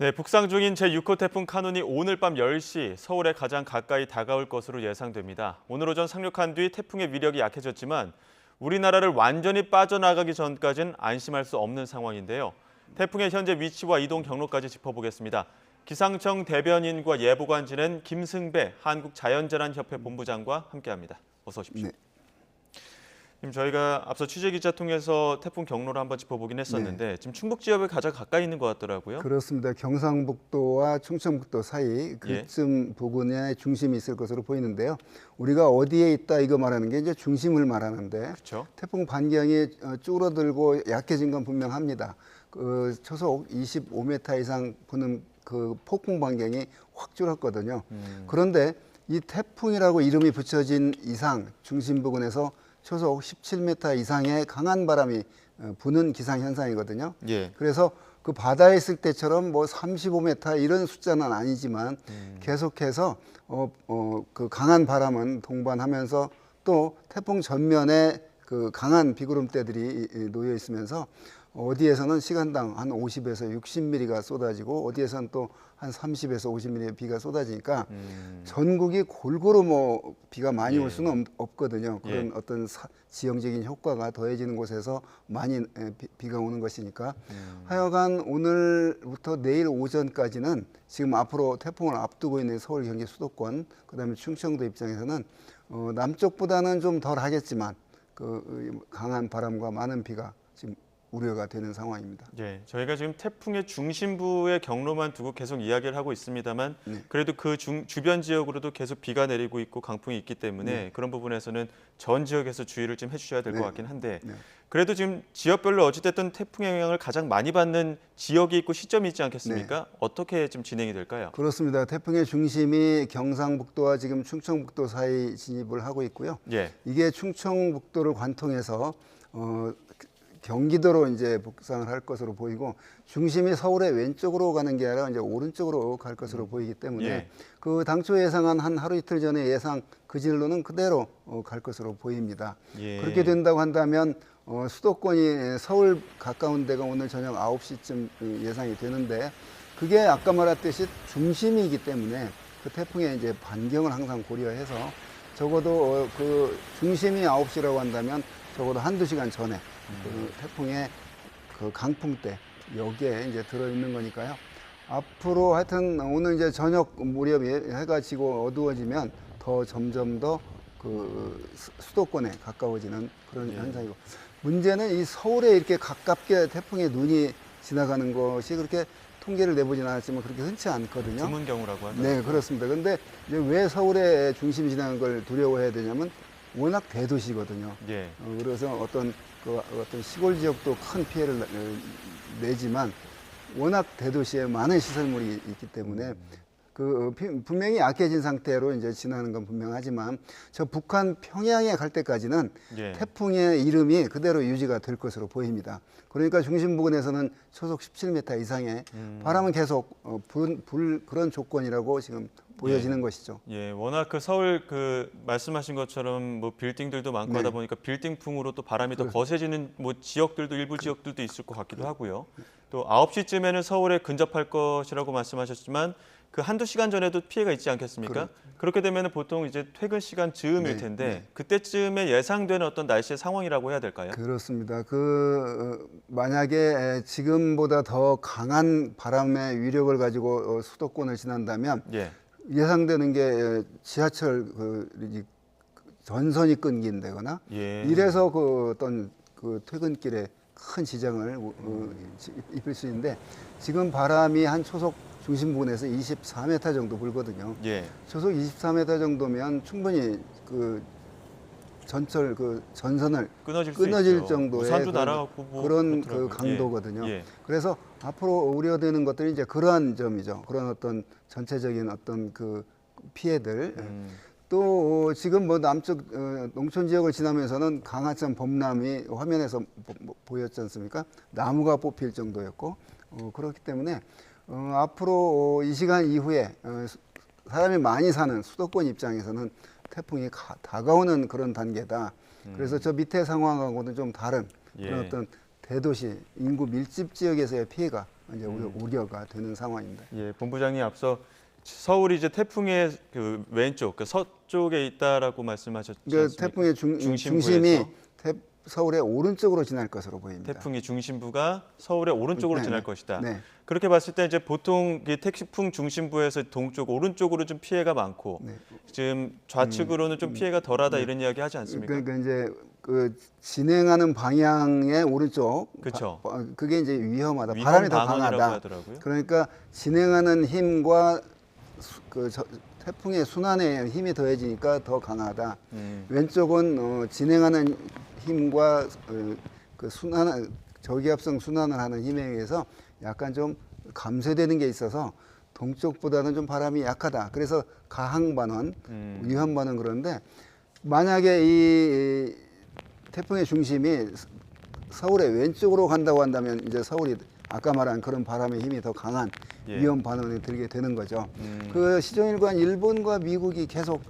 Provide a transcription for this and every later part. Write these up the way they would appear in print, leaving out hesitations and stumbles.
네, 북상 중인 제6호 태풍 카눈이 오늘 밤 10시 서울에 가장 가까이 다가올 것으로 예상됩니다. 오늘 오전 상륙한 뒤 태풍의 위력이 약해졌지만 우리나라를 완전히 빠져나가기 전까지는 안심할 수 없는 상황인데요. 태풍의 현재 위치와 이동 경로까지 짚어보겠습니다. 기상청 대변인과 예보관 지낸 김승배 한국자연재난협회 본부장과 함께합니다. 어서 오십시오. 네. 지금 저희가 앞서 취재기자 통해서 태풍 경로를 한번 짚어보긴 했었는데 지금 충북 지역에 가장 가까이 있는 것 같더라고요. 그렇습니다. 경상북도와 충청북도 사이 그쯤 부근에 중심이 있을 것으로 보이는데요. 우리가 어디에 있다 이거 말하는 게 이제 중심을 말하는데 그렇죠. 태풍 반경이 쭈그러들고 약해진 건 분명합니다. 초속 25m 이상 부는 그 폭풍 반경이 확 줄었거든요. 그런데 이 태풍이라고 이름이 붙여진 이상 중심 부근에서 초속 17m 이상의 강한 바람이 부는 기상 현상이거든요. 예. 그래서 그 바다에 있을 때처럼 뭐 35m 이런 숫자는 아니지만 계속해서 그 강한 바람은 동반하면서 또 태풍 전면에 그 강한 비구름대들이 놓여 있으면서 어디에서는 시간당 한 50에서 60mm가 쏟아지고 어디에서는 또 한 30에서 50mm의 비가 쏟아지니까 전국이 골고루 뭐 비가 많이 올 수는 없거든요. 그런 어떤 지형적인 효과가 더해지는 곳에서 많이 비가 오는 것이니까 하여간 오늘부터 내일 오전까지는 지금 앞으로 태풍을 앞두고 있는 서울, 경기 수도권, 그다음에 충청도 입장에서는 남쪽보다는 좀 덜 하겠지만 그 강한 바람과 많은 비가 지금 우려가 되는 상황입니다. 예, 저희가 지금 태풍의 중심부의 경로만 두고 계속 이야기를 하고 있습니다만 그래도 그 주변 지역으로도 계속 비가 내리고 있고 강풍이 있기 때문에 그런 부분에서는 전 지역에서 주의를 좀 해주셔야 될 것 같긴 한데 그래도 지금 지역별로 어찌됐든 태풍의 영향을 가장 많이 받는 지역이 있고 시점이 있지 않겠습니까? 어떻게 좀 진행이 될까요? 그렇습니다. 태풍의 중심이 경상북도와 지금 충청북도 사이 진입을 하고 있고요. 이게 충청북도를 관통해서 경기도로 이제 북상을 할 것으로 보이고 중심이 서울의 왼쪽으로 가는 게 아니라 이제 오른쪽으로 갈 것으로 보이기 때문에 그 당초 예상한 한 하루 이틀 전에 예상 그 진로는 그대로 갈 것으로 보입니다. 그렇게 된다고 한다면 수도권이 서울 가까운 데가 오늘 저녁 9시쯤 예상이 되는데 그게 아까 말했듯이 중심이기 때문에 그 태풍의 이제 반경을 항상 고려해서 적어도 그 중심이 9시라고 한다면 적어도 한두 시간 전에 그 태풍의 그 강풍 때 여기에 이제 들어있는 거니까요. 앞으로 하여튼 오늘 이제 저녁 무렵에 해가 지고 어두워지면 더 점점 더 그 수도권에 가까워지는 그런 현상이고 문제는 이 서울에 이렇게 가깝게 태풍의 눈이 지나가는 것이 그렇게 통계를 내보진 않았지만 그렇게 흔치 않거든요. 드문 경우라고 하죠. 네, 그렇습니다. 그런데 이제 왜 서울에 중심이 지나는 걸 두려워해야 되냐면 워낙 대도시거든요. 그래서 어떤 시골 지역도 큰 피해를 내지만 워낙 대도시에 많은 시설물이 있기 때문에 그 분명히 약해진 상태로 이제 지나는 건 분명하지만 저 북한 평양에 갈 때까지는 태풍의 이름이 그대로 유지가 될 것으로 보입니다. 그러니까 중심 부근에서는 초속 17m 이상의 바람은 계속 불 그런 조건이라고 지금 보여지는 것이죠. 워낙 그 서울 그 말씀하신 것처럼 뭐 빌딩들도 많고 하다 보니까 빌딩풍으로 또 바람이 더 거세지는 뭐 지역들도 일부 지역들도 있을 것 같기도 하고요. 또 9시쯤에는 서울에 근접할 것이라고 말씀하셨지만 그 한두 시간 전에도 피해가 있지 않겠습니까? 그렇게 되면 보통 이제 퇴근 시간 즈음일 텐데 그때쯤에 예상되는 어떤 날씨의 상황이라고 해야 될까요? 그렇습니다. 만약에 지금보다 더 강한 바람의 위력을 가지고 수도권을 지난다면 예상되는 게 지하철 전선이 끊긴다거나 이래서 그 어떤 그 퇴근길에 큰 지장을 입힐 수 있는데 지금 바람이 한 초속 중심 부근에서 24m 정도 불거든요. 초속 24m 정도면 충분히 그 전철 그 전선을 끊어질 정도의 그런 그 강도거든요. 그래서 앞으로 우려되는 것들이 이제 그러한 점이죠. 그런 어떤 전체적인 어떤 그 피해들. 또 지금 뭐 남쪽 농촌 지역을 지나면서는 강하천 범람이 화면에서 보였지 않습니까? 나무가 뽑힐 정도였고 그렇기 때문에 앞으로 이 시간 이후에 사람이 많이 사는 수도권 입장에서는 태풍이 다가오는 그런 단계다. 그래서 저 밑에 상황하고는 좀 다른 그런 어떤 대도시 인구 밀집 지역에서의 피해가 이제 우려가 되는 상황입니다. 예, 본부장님 앞서 서울이 이제 태풍의 그 왼쪽, 그 서쪽에 있다라고 말씀하셨지 그 않습니까? 태풍의 중심이 서울의 오른쪽으로 지날 것으로 보입니다. 태풍이 중심부가 서울의 오른쪽으로 네, 지날 네. 것이다. 네. 그렇게 봤을 때 이제 보통 이 태풍 중심부에서 동쪽, 오른쪽으로 좀 피해가 많고 네. 지금 좌측으로는 좀 피해가 덜하다 이런 이야기 하지 않습니까? 그러니까 이제 그 진행하는 방향의 오른쪽, 그쵸. 그게 이제 위험하다. 위험 바람이 더 방언이라고 강하다. 하더라고요. 그러니까 진행하는 힘과 태풍의 순환의 힘이 더해지니까 더 강하다. 왼쪽은 진행하는 힘과 그 저기압성 순환을 하는 힘에 의해서 약간 좀 감쇄되는 게 있어서 동쪽보다는 좀 바람이 약하다. 그래서 가항 반원, 위험 반원 그런데 만약에 이 태풍의 중심이 서울의 왼쪽으로 간다고 한다면 이제 서울이 아까 말한 그런 바람의 힘이 더 강한 예. 위험 반원이 들게 되는 거죠. 그 시종일관 일본과 미국이 계속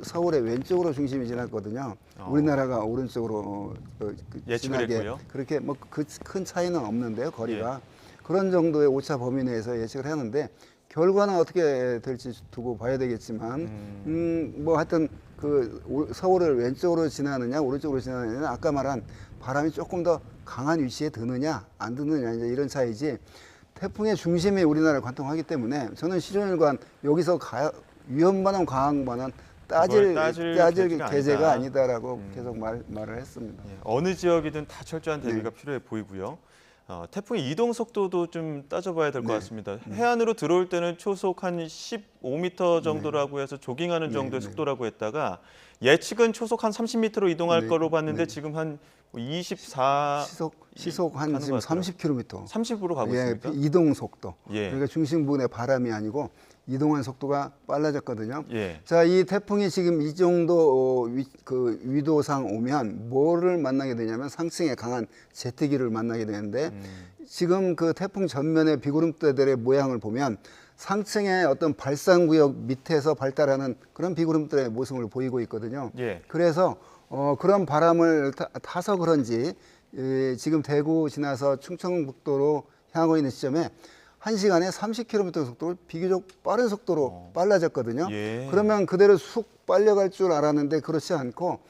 서울의 왼쪽으로 중심이 지났거든요. 우리나라가 오른쪽으로 예측을 지나게 했고요. 그렇게 뭐 그 큰 차이는 없는데요. 거리가 그런 정도의 오차 범위 내에서 예측을 하는데 결과는 어떻게 될지 두고 봐야 되겠지만 뭐 하여튼 그 서울을 왼쪽으로 지나느냐 오른쪽으로 지나느냐 아까 말한 바람이 조금 더 강한 위치에 드느냐 안 드느냐 이제 이런 차이지 태풍의 중심이 우리나라를 관통하기 때문에 저는 시종일관 여기서 위험 반원 강한 반원 따질 계제가 아니다라고 계속 말을 했습니다. 예, 어느 지역이든 다 철저한 대비가 필요해 보이고요. 태풍의 이동 속도도 좀 따져봐야 될 것 같습니다. 해안으로 들어올 때는 초속 한 15m 정도라고 해서 조깅하는 정도의 속도라고 했다가 예측은 초속 한 30m로 이동할 거로 봤는데 지금 한 24 시속 한 지금 30km. 30으로 가고 예, 있습니다. 이동 속도. 예. 그러니까 중심 부근의 바람이 아니고 이동한 속도가 빨라졌거든요. 예. 자, 이 태풍이 지금 이 정도 위도상 오면 뭐를 만나게 되냐면 상층에 강한 제트기를 만나게 되는데 지금 그 태풍 전면의 비구름대들의 모양을 보면 상층의 어떤 발산구역 밑에서 발달하는 그런 비구름들의 모습을 보이고 있거든요. 예. 그래서 그런 바람을 타서 그런지 지금 대구 지나서 충청북도로 향하고 있는 시점에 1시간에 30km 속도로 비교적 빠른 속도로 빨라졌거든요. 예. 그러면 그대로 쑥 빨려갈 줄 알았는데 그렇지 않고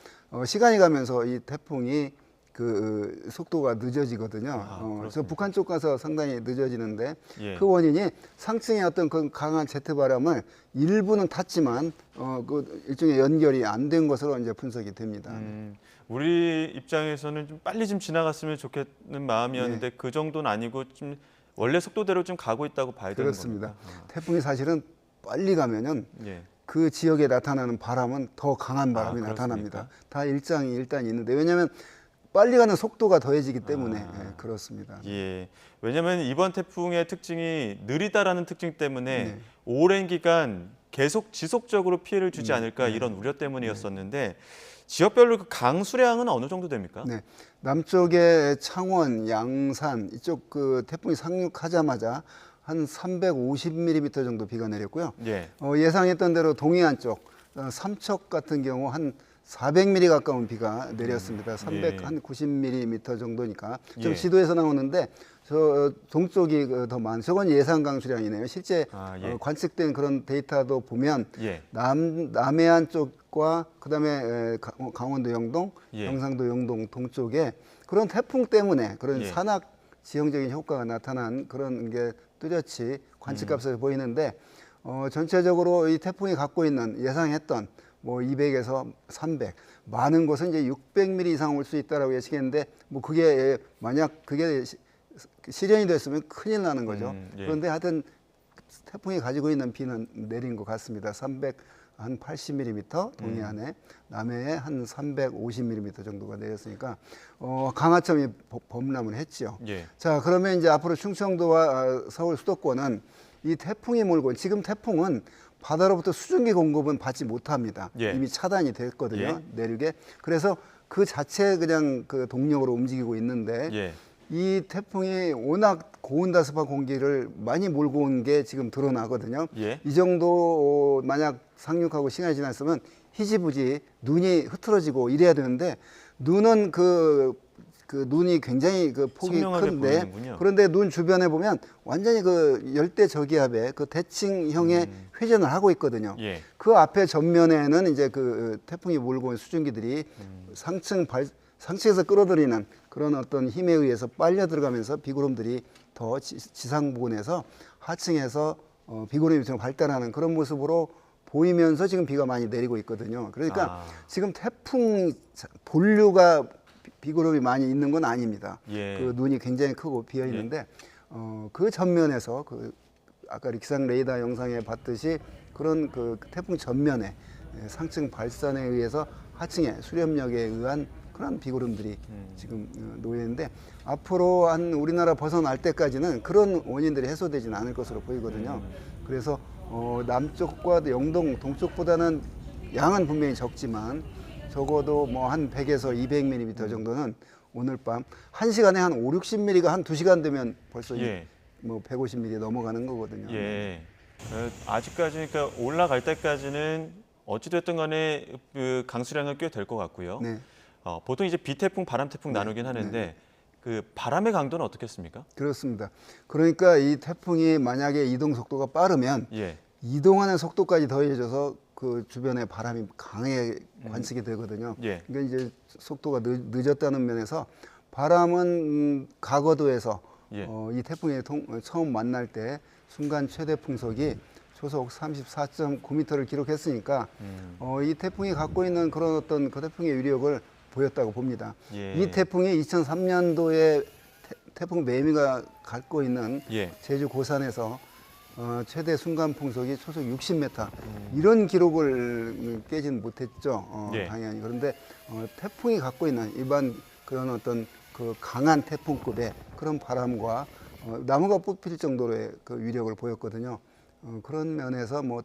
시간이 가면서 이 태풍이 그 속도가 늦어지거든요. 그래서 북한 쪽 가서 상당히 늦어지는데 그 원인이 상층의 어떤 그 강한 제트 바람을 일부는 탔지만 그 일종의 연결이 안 된 것으로 이제 분석이 됩니다. 우리 입장에서는 좀 빨리 좀 지나갔으면 좋겠는 마음이었는데 그 정도는 아니고 좀 원래 속도대로 좀 가고 있다고 봐야 되는 그렇습니다. 겁니다. 태풍이 사실은 빨리 가면은 그 지역에 나타나는 바람은 더 강한 바람이 나타납니다. 다 일장이 일단 있는데 왜냐하면 빨리 가는 속도가 더해지기 때문에 그렇습니다. 예, 왜냐하면 이번 태풍의 특징이 느리다라는 특징 때문에 오랜 기간 계속 지속적으로 피해를 주지 않을까 이런 우려 때문이었었는데 지역별로 그 강수량은 어느 정도 됩니까? 네, 남쪽에 창원, 양산 이쪽 그 태풍이 상륙하자마자 한 350mm 정도 비가 내렸고요. 예상했던 대로 동해안 쪽 삼척 같은 경우 한 400mm 가까운 비가 내렸습니다. 390mm 정도니까 좀 지도에서 나오는데 저 동쪽이 더 많은 저건 예상 강수량이네요. 실제 관측된 그런 데이터도 보면 남해안 쪽과 그다음에 강원도 영동, 경상도 영동 동쪽에 그런 태풍 때문에 그런 산악 지형적인 효과가 나타난 그런 게 뚜렷이 관측값에서 보이는데 전체적으로 이 태풍이 갖고 있는 예상했던 뭐 200에서 300 많은 곳은 이제 600mm 이상 올 수 있다라고 예측했는데 뭐 그게 만약 그게 실현이 됐으면 큰일 나는 거죠. 그런데 하여튼 태풍이 가지고 있는 비는 내린 것 같습니다. 380mm 동해안에 남해에 한 350mm 정도가 내렸으니까 강하점이 범람을 했죠. 자, 그러면 이제 앞으로 충청도와 서울 수도권은 이 태풍이 몰고 지금 태풍은 바다로부터 수증기 공급은 받지 못합니다. 이미 차단이 됐거든요. 내륙에. 그래서 그 자체 그냥 그 동력으로 움직이고 있는데 이 태풍이 워낙 고온다습한 공기를 많이 몰고 온 게 지금 드러나거든요. 이 정도 만약 상륙하고 시간이 지났으면 희지부지 눈이 흐트러지고 이래야 되는데 눈은 그 그 눈이 굉장히 그 폭이 선명하게 큰데 보이는군요. 그런데 눈 주변에 보면 완전히 그 열대 저기압의 그 대칭형의 회전을 하고 있거든요. 예. 그 앞에 전면에는 이제 그 태풍이 몰고 온 수증기들이 상층에서 끌어들이는 그런 어떤 힘에 의해서 빨려 들어가면서 비구름들이 더 지상 부근에서 하층에서 비구름이 좀 발달하는 그런 모습으로 보이면서 지금 비가 많이 내리고 있거든요. 그러니까 지금 태풍 본류가 비구름이 많이 있는 건 아닙니다. 예. 그 눈이 굉장히 크고 비어 있는데 그 전면에서 그 아까 기상 레이더 영상에 봤듯이 그런 그 태풍 전면에 상층 발산에 의해서 하층에 수렴력에 의한 그런 비구름들이 지금 놓여 있는데 앞으로 한 우리나라 벗어날 때까지는 그런 원인들이 해소되지는 않을 것으로 보이거든요. 그래서 남쪽과 영동, 동쪽보다는 양은 분명히 적지만 적어도 뭐 한 100에서 200mm 정도는 오늘 밤 1시간에 한 5, 60mm가 한 2시간 되면 벌써 예. 뭐 150mm 넘어가는 거거든요. 예. 아직까지 그러니까 올라갈 때까지는 어찌됐든 간에 그 강수량은 꽤 될 것 같고요. 네. 보통 이제 비태풍, 바람태풍 나누긴 하는데 그 바람의 강도는 어떻겠습니까? 그렇습니다. 그러니까 이 태풍이 만약에 이동 속도가 빠르면 예. 이동하는 속도까지 더해져서 그 주변에 바람이 강하게 관측이 되거든요. 예. 그러니까 이제 속도가 늦었다는 면에서 바람은 가거도에서 예. 이 태풍이 처음 만날 때 순간 최대 풍속이 초속 34.9m를 기록했으니까 이 태풍이 갖고 있는 그런 어떤 그 태풍의 위력을 보였다고 봅니다. 예. 이 태풍이 2003년도에 태풍 매미가 갖고 있는 예. 제주 고산에서 최대 순간 풍속이 초속 60m 이런 기록을 깨지는 못했죠. 예. 당연히. 그런데 태풍이 갖고 있는 일반 그런 어떤 그 강한 태풍급의 그런 바람과 나무가 뽑힐 정도의 그 위력을 보였거든요. 그런 면에서 뭐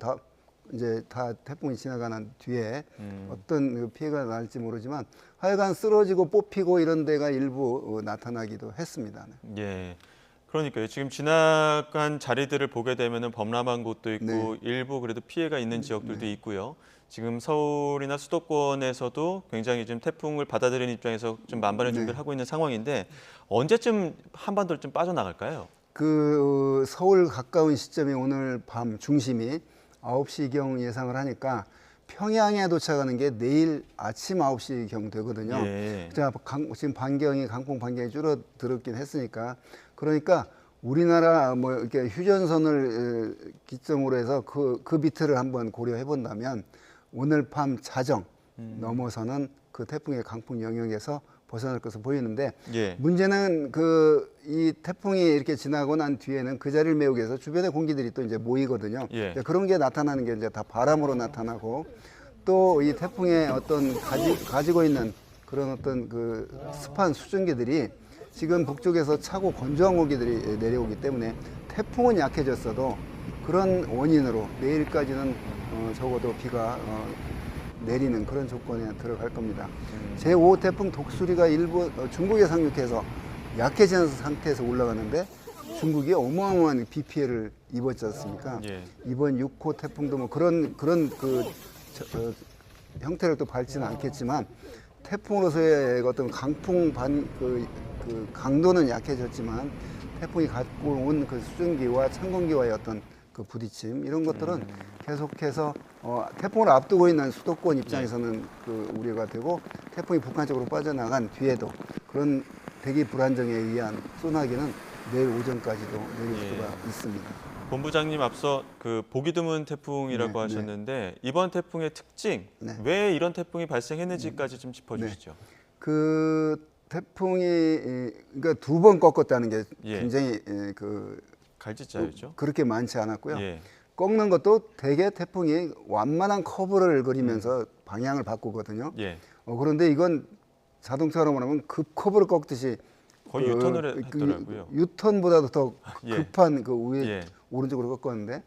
이제 다 태풍이 지나가는 뒤에 어떤 그 피해가 날지 모르지만 하여간 쓰러지고 뽑히고 이런 데가 일부 나타나기도 했습니다. 예. 그러니까요. 지금 지나간 자리들을 보게 되면은 범람한 곳도 있고 네. 일부 그래도 피해가 있는 지역들도 있고요. 지금 서울이나 수도권에서도 굉장히 지금 태풍을 받아들이는 입장에서 좀 만반의 준비를 하고 있는 상황인데 언제쯤 한반도를 좀 빠져나갈까요? 그 서울 가까운 시점이 오늘 밤 중심이 9시경 예상을 하니까 평양에 도착하는 게 내일 아침 9시경 되거든요. 예. 지금 강풍 반경이 줄어들었긴 했으니까 그러니까 우리나라 뭐 이렇게 휴전선을 기점으로 해서 그 비트를 한번 고려해 본다면 오늘 밤 자정 넘어서는 그 태풍의 강풍 영역에서 벗어날 것으로 보이는데 예. 문제는 이 태풍이 이렇게 지나고 난 뒤에는 그 자리를 메우기 위해서 주변의 공기들이 또 이제 모이거든요. 예. 그런 게 나타나는 게 이제 다 바람으로 나타나고 또 이 태풍의 어떤 가지고 있는 그런 어떤 그 습한 수증기들이 지금 북쪽에서 차고 건조한 공기들이 내려오기 때문에 태풍은 약해졌어도 그런 원인으로 내일까지는 적어도 비가 내리는 그런 조건에 들어갈 겁니다. 제5 태풍 독수리가 일부 중국에 상륙해서 약해진 상태에서 올라가는데 중국이 어마어마한 비 피해를 입었지 않습니까? 예. 이번 6호 태풍도 뭐 그런 그 형태를 또 밟지는 않겠지만 태풍으로서의 어떤 강풍 그 강도는 약해졌지만 태풍이 갖고 온 그 수증기와 찬공기와의 어떤 그 부딪힘 이런 것들은 계속해서 태풍을 앞두고 있는 수도권 입장에서는 그 우려가 되고 태풍이 북한 쪽으로 빠져나간 뒤에도 그런 대기 불안정에 의한 소나기는 내일 오전까지도 내릴 수가 있습니다. 본부장님 앞서 그 보기 드문 태풍이라고 하셨는데 이번 태풍의 특징, 왜 이런 태풍이 발생했는지까지 좀 짚어주시죠. 그 태풍이 그러니까 두 번 꺾었다는 게 굉장히 갈짓자였죠. 그렇게 많지 않았고요. 예. 꺾는 것도 대개 태풍이 완만한 커브를 그리면서 방향을 바꾸거든요. 예. 그런데 이건 자동차로 말하면 급 커브를 꺾듯이 거의 유턴을 했더라고요. 유턴보다도 더 급한 그 오른쪽으로 꺾었는데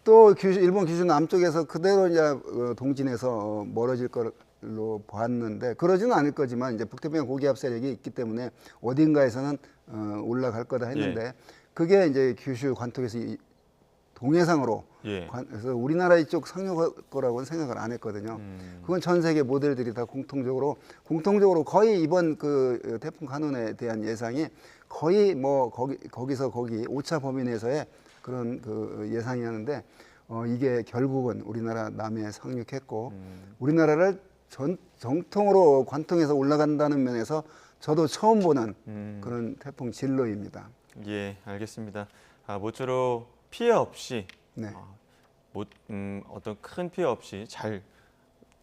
또 일본 규슈 남쪽에서 그대로 이제 동진에서 멀어질 걸로 봤는데 그러지는 않을 거지만 이제 북태평양 고기압 세력이 있기 때문에 어딘가에서는 올라갈 거다 했는데 그게 이제 규슈 관통에서 동해상으로 예. 그래서 우리나라 이쪽 상륙할 거라고는 생각을 안 했거든요. 그건 전 세계 모델들이 다 공통적으로 거의 이번 그 태풍 카눈에 대한 예상이 거의 뭐 거기서 거기 오차 범위 내에서의 그런 그 예상이었는데 이게 결국은 우리나라 남해에 상륙했고 우리나라를 정통으로 관통해서 올라간다는 면에서 저도 처음 보는 그런 태풍 진로입니다. 예, 알겠습니다. 모쪼록 피해 없이 네. 어떤 큰 피해 없이 잘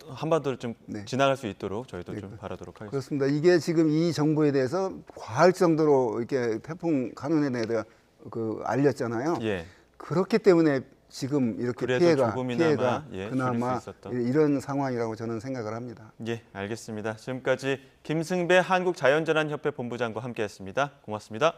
한반도를 좀 네. 지나갈 수 있도록 저희도 좀 바라도록 하겠습니다. 그렇습니다. 이게 지금 이 정보에 대해서 과할 정도로 이렇게 태풍 카눈에 대해 그 알렸잖아요. 예. 그렇기 때문에 지금 이렇게 그래도 피해가 조금이나마, 예, 그나마 줄일 수 있었던. 이런 상황이라고 저는 생각을 합니다. 예, 알겠습니다. 지금까지 김승배 한국자연재난협회 본부장과 함께했습니다. 고맙습니다.